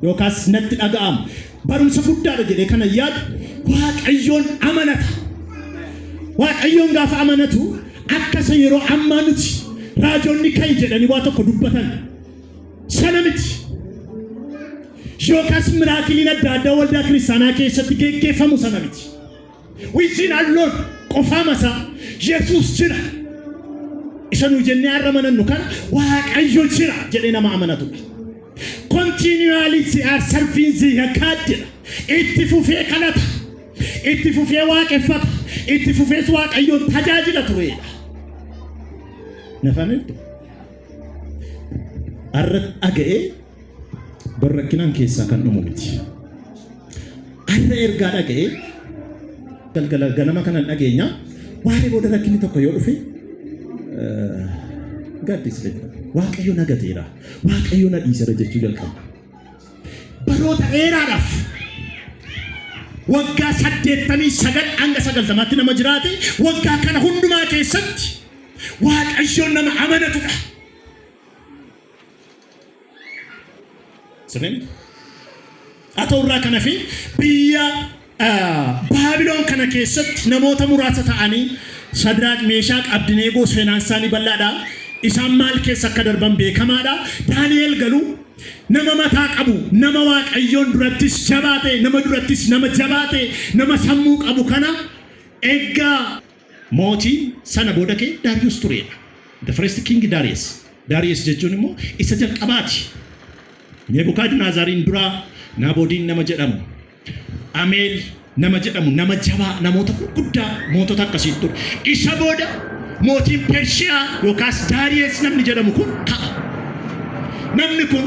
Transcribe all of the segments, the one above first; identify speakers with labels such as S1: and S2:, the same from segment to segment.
S1: yookaas natti dhaga'ama barumsa guddaadha jedhee kana yaadu waaqayyoon amanata. Waaqayyoon gaafa amanatu akkasa yeroo ammaa nuti raajoonni kan jedhanii waa tokko dubbatan sana miti. Yookaas miraakiliin adda addaa waldaa kiristaanaa keessatti geggeeffamu sana miti. Within alone qofaa masaa Yesuus jira. Isa nu jennee arramanannu kana waaqayyo jira jedhee nama amanatu. Continually are serving the yakadira. Itti fufee kanata. Itti fufee waaqeffata. Itti fufee waaqayyo tajaajila ture. Nafaneetu. Arra aga'ee barrakkinaan keessaa kan dhumu miti. Arra ergaa dhaga'ee galgala ganama kanan dhageenya waa'ee booda rakkinni tokko yoo dhufe gaddis jedha. Waaqayyo nagateera. Waaqayyo na dhiisera jechuu jalqaba. Baroota dheeraadhaaf waggaa 89 hanga 90 nama jiraate waggaa kana hundumaa keessatti waaqayyoon nama amanatudha. Senen atawraa kana fi biyya Baabiloon kana keessatti namoota muraasa ta'anii Shadraaq, Meeshaaq, Abdineegoo seenaan isaanii bal'aadha. Isaan maal keessa akka darban beekamaadha. Daani'el galuu nama mataa qabu, nama waaqayyoon durattis jabaate, nama durattis nama jabaate, nama sammuu qabu kana egaa mootii sana booda kee Daariyoos tureedha. The first king Darius. Darius jechuun immoo isa jalqabaati. Nebukadnezariin dura Naabodiin nama jedhamu, Ameel nama jedhamu, nama jabaa, namoota gurguddaa mootota akkasii ture. Isa booda mootiin Pershiyaa yookaas Daariyees namni jedhamu kun ka'a. Namni kun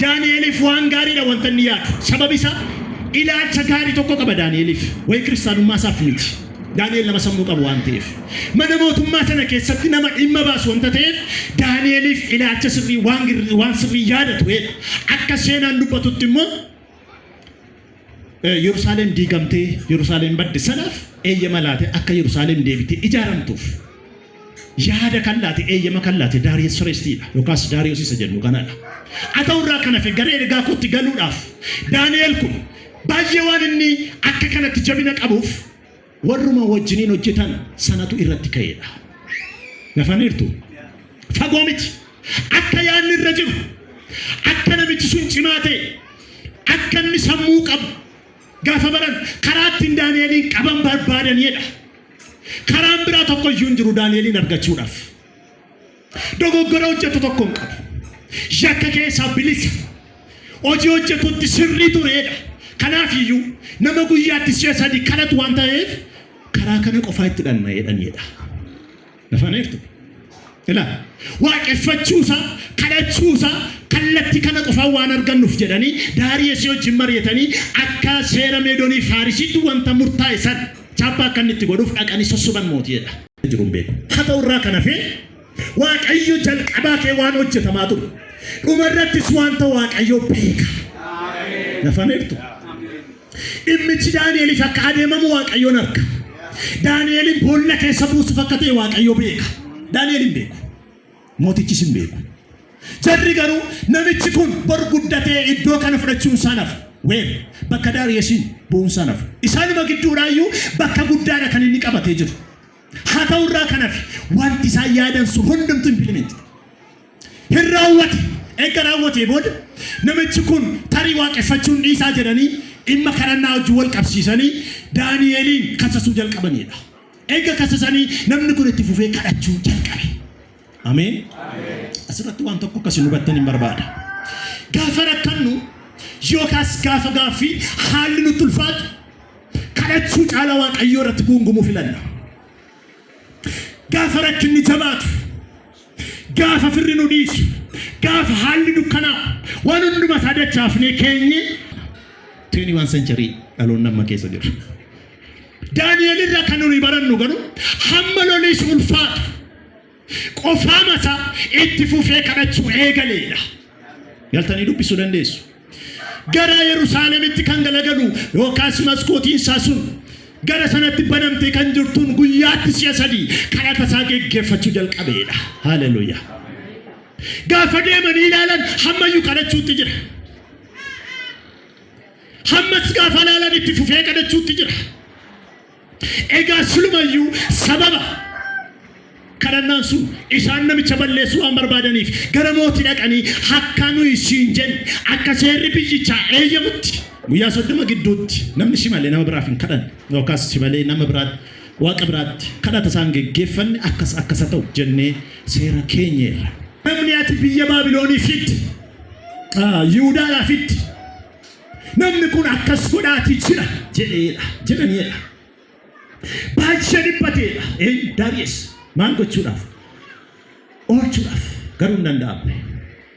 S1: Daani'eliif waan gaariidha wanta inni yaadu. Sababi isaa ilaalcha gaarii tokko qaba Daani'eliif. Wayi kiristaanummaa isaaf miti. Daani'el nama sammuu qabu waan ta'eef. Mana mootummaa sana keessatti nama dhimma baasu wanta ta'eef Daani'eliif ilaalcha sirrii waan sirrii yaadatu jedha. Akka seenaan dubbatutti immoo Yerusaalem diigamtee Yerusaalem badde sanaaf eeyyama laate akka Yerusaalem deebitee ijaaramtuuf yaada kan laate eeyyama kan laate Daariyoos Firestiidha yookaas Daariyoos isa jennu kanadha. Atawraa kana fi garee ergaa kootti galuudhaaf Daani'el kun baay'ee waan inni akka kanatti jabina qabuuf warruma wajjiniin hojjetan sanatu irratti ka'eedha. Nafaneertu fagoo miti akka yaadni irra jiru akka namichi sun cimaa ta'e akka inni sammuu qabu gaafa baran karaatti Daani'eliin qaban barbaadanidha. Karaan biraa tokko iyyuu hin jiru Daani'eliin argachuudhaaf. Dogoggora hojjetu tokko hin qabu. Yakka keessaa bilisa. Hojii hojjetutti sirrii tureedha. Kanaaf iyyuu nama guyyaatti si'a sadii kadhatu waan ta'eef karaa kana qofaa itti dhanneedha. Nafaneertu. Ilaa waaqeffachuusaa kadhachuusaa kallattii kana qofaa waan argannuuf jedhanii Daariyoos wajjin mari'atanii akka seera Meedoonii Faarisiitti wanta murtaa'e san chaappaa akka inni itti godhuuf dhaqanii sossoban mootiidha. Jiruun beeku. Haa ta'urraa kana fi waaqayyo jalqabaa kee waan hojjetamaa ture. Dhumarrattis wanta waaqayyo beeka. Nafaneertu. Dhimmichi Daani'eliif akka adeemamu waaqayyoon arga. Daani'elin boolla keessa buusuuf akka ta'e waaqayyo beeka. Daani'elin beeku. Mootichis hin beeku. Jarri garuu namichi kun bor guddatee iddoo kana fudhachuun sanaaf ween bakka Daariyoosiin bu'uun sanaaf isaanuma gidduudhaayyuu bakka guddaadha kan inni qabatee jiru. Haa ta'urraa kanaaf wanti isaan yaadan sun hundumtu implimenti. Hin raawwate. Eega raawwatee booda namichi kun tarii waaqeffachuun dhiisaa jedhanii dhimma kadhannaa wajjin wal qabsiisanii Daani'eliin kassasuu jalqabanidha. Eega kassasanii namni kun itti fufee kadhachuu jalqabe. Ameen. Asirratti waan tokko akkasii hubattan hin barbaada. Gaafa rakkannu yookaas gaafa gaaffii haalli nutti ulfaatu kadhachuu caalaa waaqayyoo irratti guungumuu filanna. Gaafa rakkinni jabaatu, gaafa firri nu dhiisu, gaafa haalli dukkanaa'u waan hunduma isaa dachaafnee keenye 21 century dhaloonni amma keessa jiru. Daani'el irraa kan nuyi barannu garuu hamma loliis ulfaatu qofaa masaa itti fufee kadhachuu eegaleedha. Galtanii dubbisuu dandeessu. Gara Yerusaalemitti kan galagalu yookaas maskootiin isaa sun gara sanatti banamtee kan jirtuun guyyaatti si'a sadii kadhata isaa geggeeffachuu jalqabeedha. Haleluuyaa. Gaafa deemanii ilaalan hammayyuu kadhachuutti jira. hammas gaafa laalan itti fufee kadhachuutti jira. Egaa sulumayyuu sababa kadhannaan sun isaan namicha balleessuu waan barbaadaniif gara mootii dhaqanii akka nuyi siin jennu akka seerri biyyichaa eeyyamutti guyyaa 30 gidduutti namni si malee nama biraaf hin kadhanne yookaas si malee nama biraatti waaqa biraatti kadhata isaan geggeeffanne akkas ta'u jennee seera keenyeerra. Namni ati biyya Baabiloonii fitti Yihuudaadhaa fitti namni kun akkas godhaatii jira jedhaniidha. Baay'ee dhiphateedha. Daariyees maal gochuudhaaf oolchuudhaaf garuu hin danda'amne.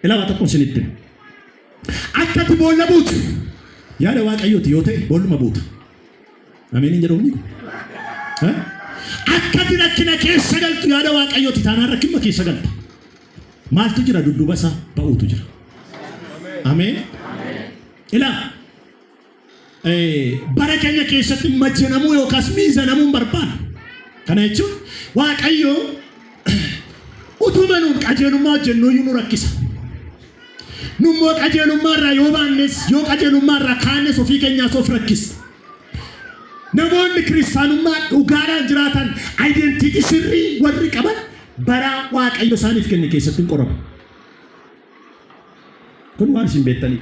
S1: Ilaawaa tokkoon isinitti akkati boolla buutu yaada Waaqayyooti yoo ta'e boolluma buuta. Ameen hin jedhamu. Akkati rakkina keessa galtu yaada Waaqayyooti taanaan rakkina keessa galta. Maaltu jira dudduuba isaa ba'uutu jira. Ameen. Ilaa bara keenya keessatti majjanamuu yookaas miizanamuu barbaada. Kana jechuun Waaqayyo utuma nuun qajeelummaa hojjennu nu rakkisa. Nummoo qajeelummaa irraa yoo baannes yoo qajeelummaa irraa kaannes ofii keenyaas of rakkisa. Namoonni kiristaanummaa dhugaadhaan jiraatan identiitii sirrii warri qaban bara Waaqayyo isaaniif kenne keessatti hin qoramu. Kun waan isin beektanii.